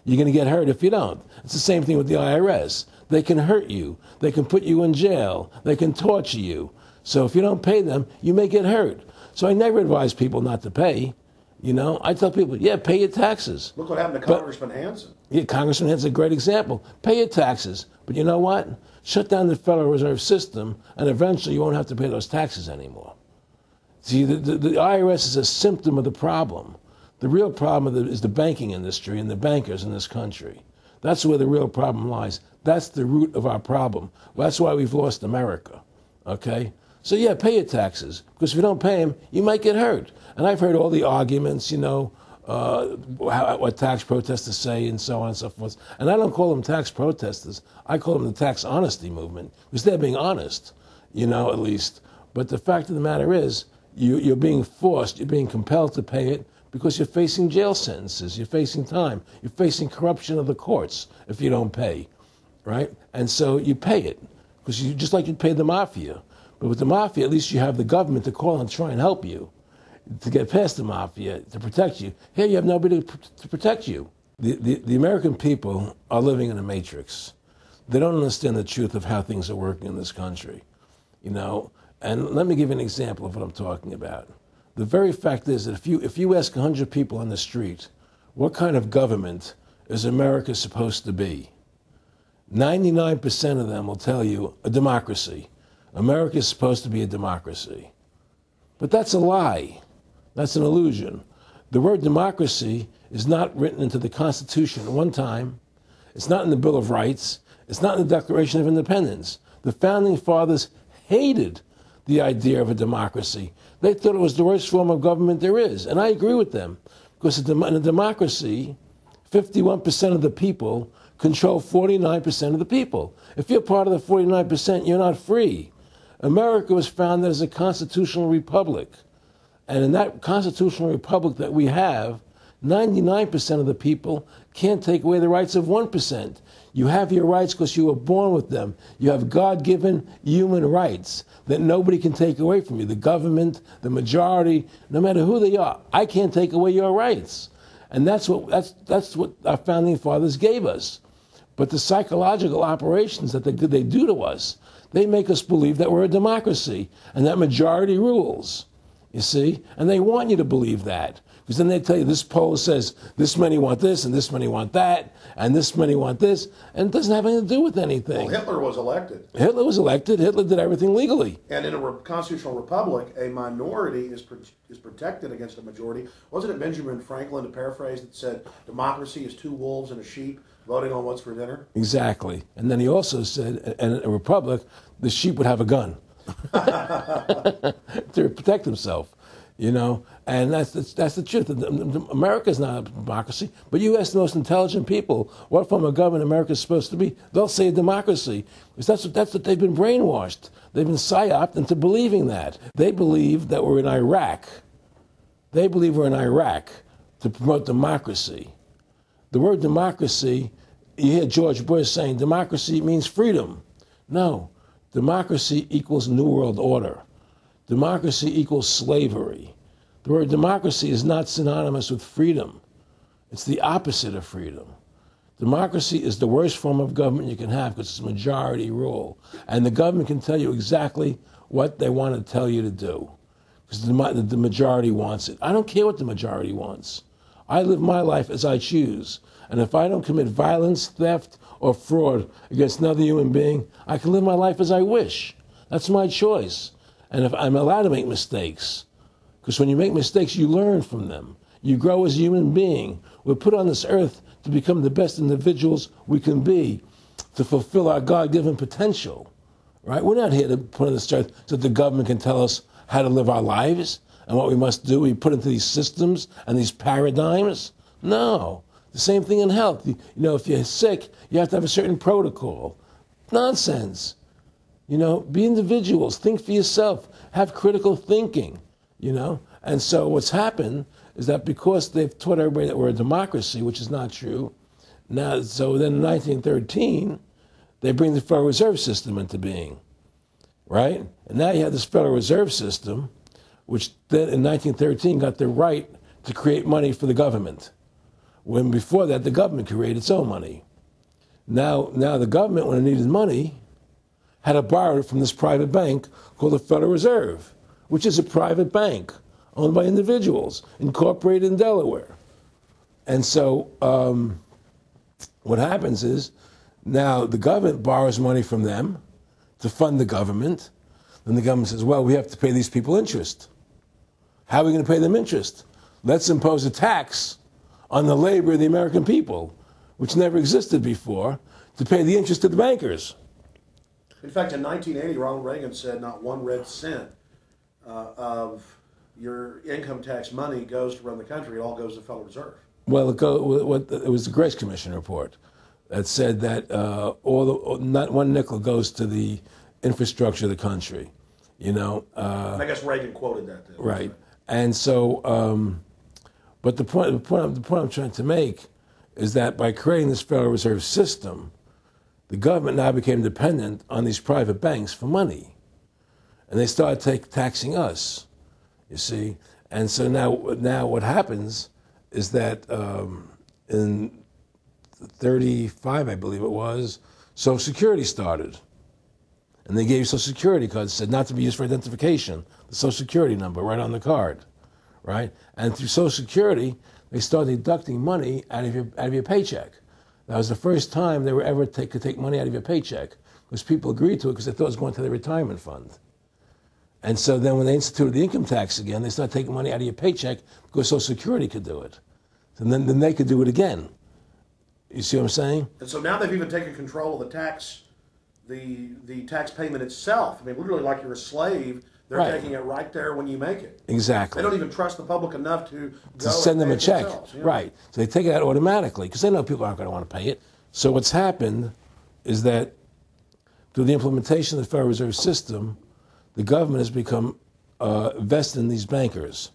You're going to get hurt if you don't. It's the same thing with the IRS. They can hurt you. They can put you in jail. They can torture you. So if you don't pay them, you may get hurt. So I never advise people not to pay. You know, I tell people, yeah, pay your taxes. Look what happened to Congressman Hansen. Yeah, Congressman Hansen's a great example. Pay your taxes. But you know what? Shut down the Federal Reserve System, and eventually you won't have to pay those taxes anymore. See, the IRS is a symptom of the problem. The real problem is the banking industry and the bankers in this country. That's where the real problem lies. That's the root of our problem. That's why we've lost America, okay? So, yeah, pay your taxes, because if you don't pay them, you might get hurt. And I've heard all the arguments, you know, what tax protesters say and so on and so forth. And I don't call them tax protesters. I call them the tax honesty movement, because they're being honest, you know, at least. But the fact of the matter is, you're being forced, you're being compelled to pay it because you're facing jail sentences, you're facing time, you're facing corruption of the courts if you don't pay, right? And so you pay it, because you just like you'd pay the mafia. But with the mafia, at least you have the government to call and try and help you to get past the mafia, to protect you. Here you have nobody to protect you. The American people are living in a matrix. They don't understand the truth of how things are working in this country, you know. And let me give you an example of what I'm talking about. The very fact is that if you ask 100 people on the street, what kind of government is America supposed to be? 99% of them will tell you a democracy. America is supposed to be a democracy. But that's a lie. That's an illusion. The word democracy is not written into the Constitution at one time. It's not in the Bill of Rights. It's not in the Declaration of Independence. The Founding Fathers hated the idea of a democracy. They thought it was the worst form of government there is. And I agree with them, because in a democracy, 51% of the people control 49% of the people. If you're part of the 49%, you're not free. America was founded as a constitutional republic. And in that constitutional republic that we have, 99% of the people can't take away the rights of 1%. You have your rights because you were born with them. You have God-given human rights that nobody can take away from you. The government, the majority, no matter who they are, I can't take away your rights. And that's what our founding fathers gave us. But the psychological operations that they do to us, they make us believe that we're a democracy and that majority rules, you see? And they want you to believe that. Because then they tell you this poll says this many want this and this many want that and this many want this, and it doesn't have anything to do with anything. Well, Hitler was elected. Hitler was elected. Hitler did everything legally. And in a constitutional republic, a minority is protected against a majority. Wasn't it Benjamin Franklin, to paraphrase, that said democracy is two wolves and a sheep voting on what's for dinner? Exactly. And then he also said, in a republic, the sheep would have a gun to protect himself. You know, and that's the truth. America's not a democracy, but you ask the most intelligent people what form of government America is supposed to be, they'll say a democracy, because that's what they've been brainwashed. They've been psyoped into believing that. They believe that we're in Iraq. They believe we're in Iraq to promote democracy. The word democracy, you hear George Bush saying democracy means freedom. No, democracy equals New World Order. Democracy equals slavery. The word democracy is not synonymous with freedom. It's the opposite of freedom. Democracy is the worst form of government you can have because it's majority rule. And the government can tell you exactly what they want to tell you to do because the majority wants it. I don't care what the majority wants. I live my life as I choose. And if I don't commit violence, theft, or fraud against another human being, I can live my life as I wish. That's my choice. And if I'm allowed to make mistakes, because when you make mistakes, you learn from them. You grow as a human being. We're put on this earth to become the best individuals we can be, to fulfill our God-given potential, right? We're not here to put on this earth so that the government can tell us how to live our lives and what we must do. We put into these systems and these paradigms. No. The same thing in health. You know, if you're sick, you have to have a certain protocol. Nonsense. You know, be individuals, think for yourself, have critical thinking, you know. And so what's happened is that because they've taught everybody that we're a democracy, which is not true, now, so then in 1913, they bring the Federal Reserve System into being, right? And now you have this Federal Reserve System, which then in 1913 got the right to create money for the government. when before that the government created its own money. Now the government, when it needed money, had to borrow it from this private bank called the Federal Reserve, which is a private bank owned by individuals, incorporated in Delaware. And so what happens is now the government borrows money from them to fund the government. Then the government says, well, we have to pay these people interest. How are we going to pay them interest? Let's impose a tax on the labor of the American people, which never existed before, to pay the interest to the bankers. In fact, in 1980, Ronald Reagan said not one red cent of your income tax money goes to run the country. It all goes to the Federal Reserve. Well, it was the Grace Commission report that said that not one nickel goes to the infrastructure of the country. I guess Reagan quoted that. Too, right. And so, but the point I'm trying to make is that by creating this Federal Reserve System, the government now became dependent on these private banks for money. And they started taxing us, you see. And so now what happens is that in 1935, I believe it was, Social Security started. And they gave you Social Security cards, said not to be used for identification, the Social Security number right on the card, right? And through Social Security, they started deducting money out of your paycheck. That was the first time they were ever could take money out of your paycheck, because people agreed to it because they thought it was going to their retirement fund. And so then when they instituted the income tax again, they started taking money out of your paycheck because Social Security could do it. And then they could do it again. You see what I'm saying? And so now they've even taken control of the tax payment itself. I mean, literally like you're a slave. They're taking it right there when you make it. Exactly. They don't even trust the public enough to send them a check. You know? Right. So they take it out automatically because they know people aren't going to want to pay it. So what's happened is that through the implementation of the Federal Reserve System, the government has become vested in these bankers,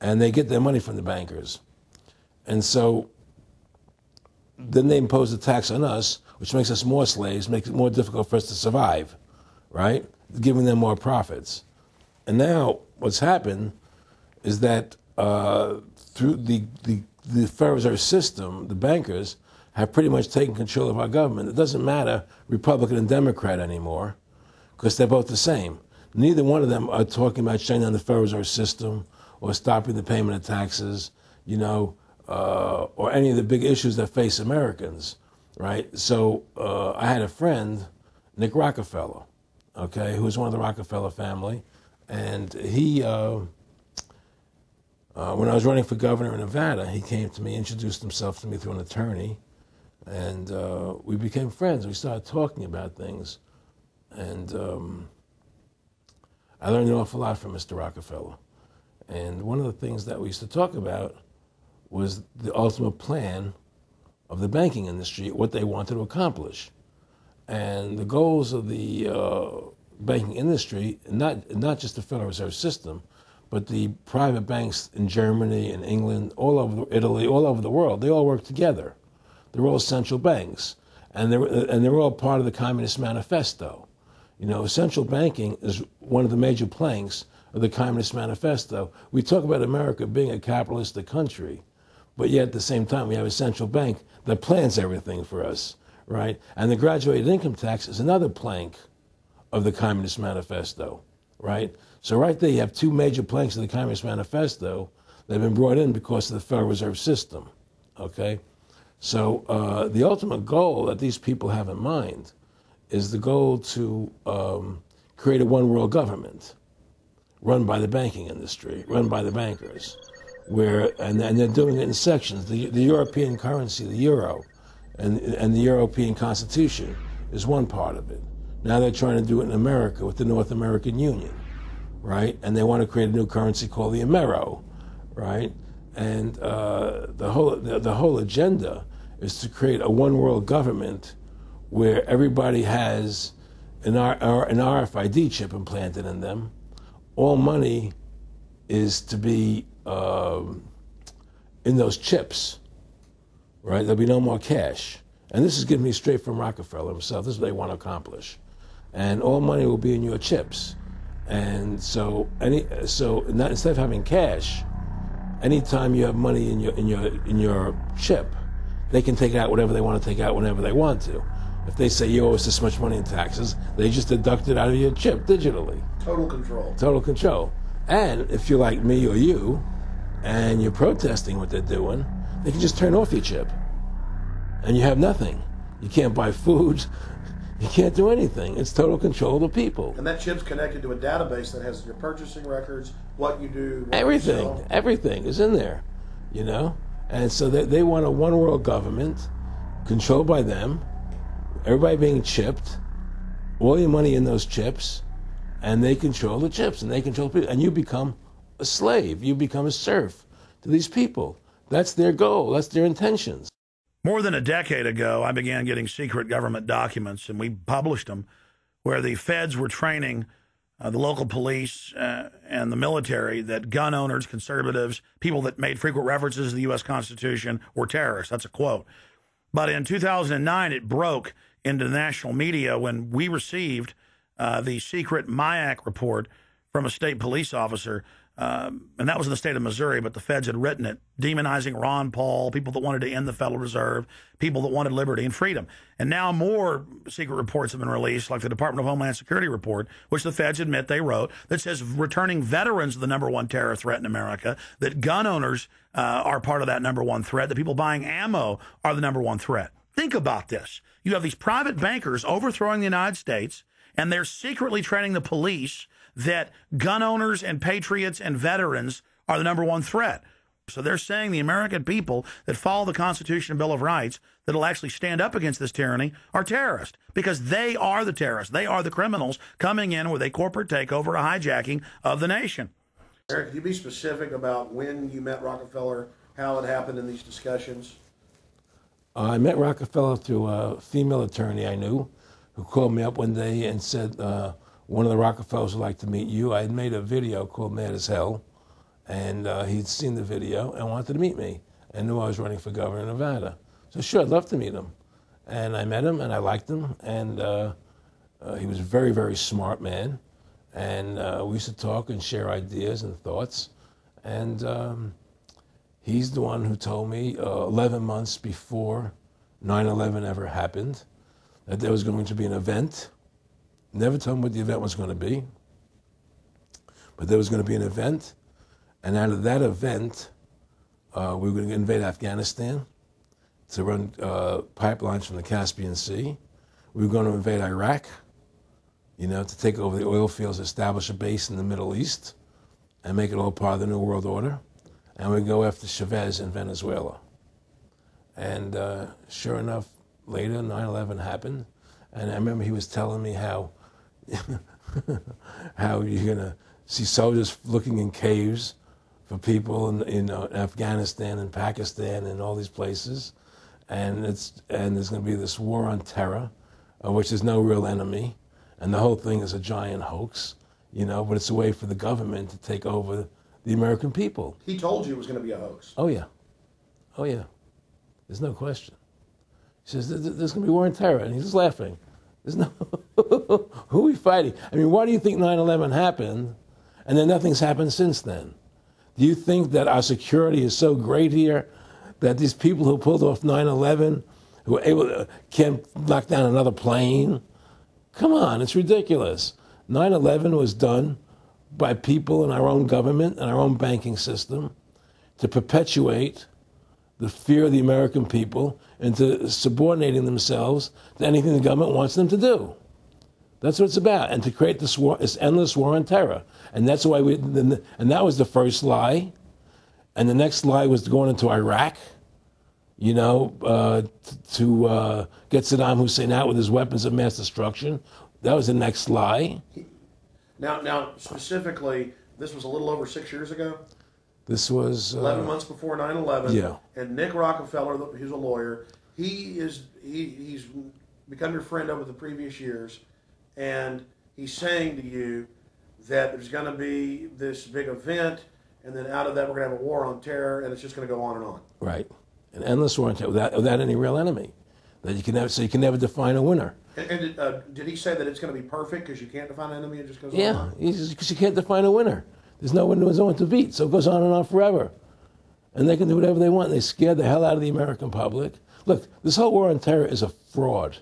and they get their money from the bankers. And so then they impose a tax on us, which makes us more slaves, makes it more difficult for us to survive, right? Giving them more profits. And now what's happened is that through the Federal Reserve System, the bankers have pretty much taken control of our government. It doesn't matter Republican and Democrat anymore, because they're both the same. Neither one of them are talking about shutting down the Federal Reserve System or stopping the payment of taxes, or any of the big issues that face Americans, right? So I had a friend, Nick Rockefeller, okay, who was one of the Rockefeller family, and he, when I was running for governor in Nevada, he came to me, introduced himself to me through an attorney, and we became friends. We started talking about things, and I learned an awful lot from Mr. Rockefeller. And one of the things that we used to talk about was the ultimate plan of the banking industry, what they wanted to accomplish. And the goals of the banking industry, not just the Federal Reserve System, but the private banks in Germany and England, all over Italy, all over the world, they all work together. They're all central banks, and they're all part of the Communist Manifesto. Central banking is one of the major planks of the Communist Manifesto. We talk about America being a capitalistic country, but yet at the same time we have a central bank that plans everything for us, right? And the graduated income tax is another plank of the Communist Manifesto, right? So right there you have two major planks of the Communist Manifesto that have been brought in because of the Federal Reserve System, okay? So the ultimate goal that these people have in mind is the goal to create a one-world government run by the banking industry, run by the bankers, and they're doing it in sections. The European currency, the euro, and the European Constitution is one part of it. Now they're trying to do it in America with the North American Union, right? And they want to create a new currency called the Amero, right? And the whole agenda is to create a one-world government where everybody has an RFID chip implanted in them. All money is to be in those chips, right? There'll be no more cash. And this is given me straight from Rockefeller himself. This is what they want to accomplish. And all money will be in your chips. And so instead of having cash anytime you have money in your chip, they can take out whatever they want to take out whenever they want to. If they say you owe us this much money in taxes, they just deduct it out of your chip digitally. Total control. Total control. And if you're like me or you, and you're protesting what they're doing, they can just turn off your chip. And you have nothing. You can't buy food. You can't do anything. It's total control of the people. And that chip's connected to a database that has your purchasing records, what you do, what everything. you sell. Everything is in there, you know? And so they want a one world government controlled by them, everybody being chipped, all your money in those chips, and they control the chips, and they control people. And you become a slave. You become a serf to these people. That's their goal. That's their intentions. More than a decade ago, I began getting secret government documents, and we published them, where the feds were training the local police and the military that gun owners, conservatives, people that made frequent references to the U.S. Constitution were terrorists. That's a quote. But in 2009, it broke into the national media when we received the secret MIAC report from a state police officer, and that was in the state of Missouri, but the feds had written it, demonizing Ron Paul, people that wanted to end the Federal Reserve, people that wanted liberty and freedom. And now more secret reports have been released, like the Department of Homeland Security report, which the feds admit they wrote, that says returning veterans are the number one terror threat in America, that gun owners are part of that number one threat, that people buying ammo are the number one threat. Think about this. You have these private bankers overthrowing the United States, and they're secretly training the police that gun owners and patriots and veterans are the number one threat. So they're saying the American people that follow the Constitution and Bill of Rights that will actually stand up against this tyranny are terrorists, because they are the terrorists. They are the criminals coming in with a corporate takeover, a hijacking of the nation. Eric, could you be specific about when you met Rockefeller, how it happened in these discussions? I met Rockefeller through a female attorney I knew who called me up one day and said, one of the Rockefellers would like to meet you. I had made a video called Mad as Hell, and he'd seen the video and wanted to meet me and knew I was running for governor of Nevada. So sure, I'd love to meet him. And I met him, and I liked him, and he was a very, very smart man. And we used to talk and share ideas and thoughts. And he's the one who told me 11 months before 9/11 ever happened that there was going to be an event. Never told me what the event was going to be, but there was going to be an event, and out of that event, we were going to invade Afghanistan to run pipelines from the Caspian Sea. We were going to invade Iraq, you know, to take over the oil fields, establish a base in the Middle East, and make it all part of the New World Order. And we'd go after Chavez in Venezuela. And sure enough, later, 9/11 happened, and I remember he was telling me how you're going to see soldiers looking in caves for people in Afghanistan and Pakistan and all these places. And there's going to be this war on terror, which is no real enemy. And the whole thing is a giant hoax, you know, but it's a way for the government to take over the American people. He told you it was going to be a hoax. Oh, yeah. Oh, yeah. There's no question. He says, there's going to be war on terror. And he's just laughing. There's no, who are we fighting? I mean, why do you think 9/11 happened and then nothing's happened since then? Do you think that our security is so great here that these people who pulled off 9/11, who were able to, can't knock down another plane? Come on, it's ridiculous. 9/11 was done by people in our own government and our own banking system to perpetuate the fear of the American people into subordinating themselves to anything the government wants them to do. That's what it's about, and to create this war, this endless war on terror. And that's why and that was the first lie. And the next lie was going into Iraq, you know, to get Saddam Hussein out with his weapons of mass destruction. That was the next lie. Now, specifically, this was a little over 6 years ago? This was 11 months before 9/11. Yeah. And Nick Rockefeller, who's a lawyer, he's become your friend over the previous years, and he's saying to you that there's going to be this big event, and then out of that we're going to have a war on terror, and it's just going to go on and on. Right. An endless war on terror without any real enemy. That you can never, so you can never define a winner. And did he say that it's going to be perfect because you can't define an enemy? It just goes on and on? Yeah, because you can't define a winner. There's no one to beat, so it goes on and on forever. and they can do whatever they want. They scare the hell out of the American public. Look, this whole war on terror is a fraud.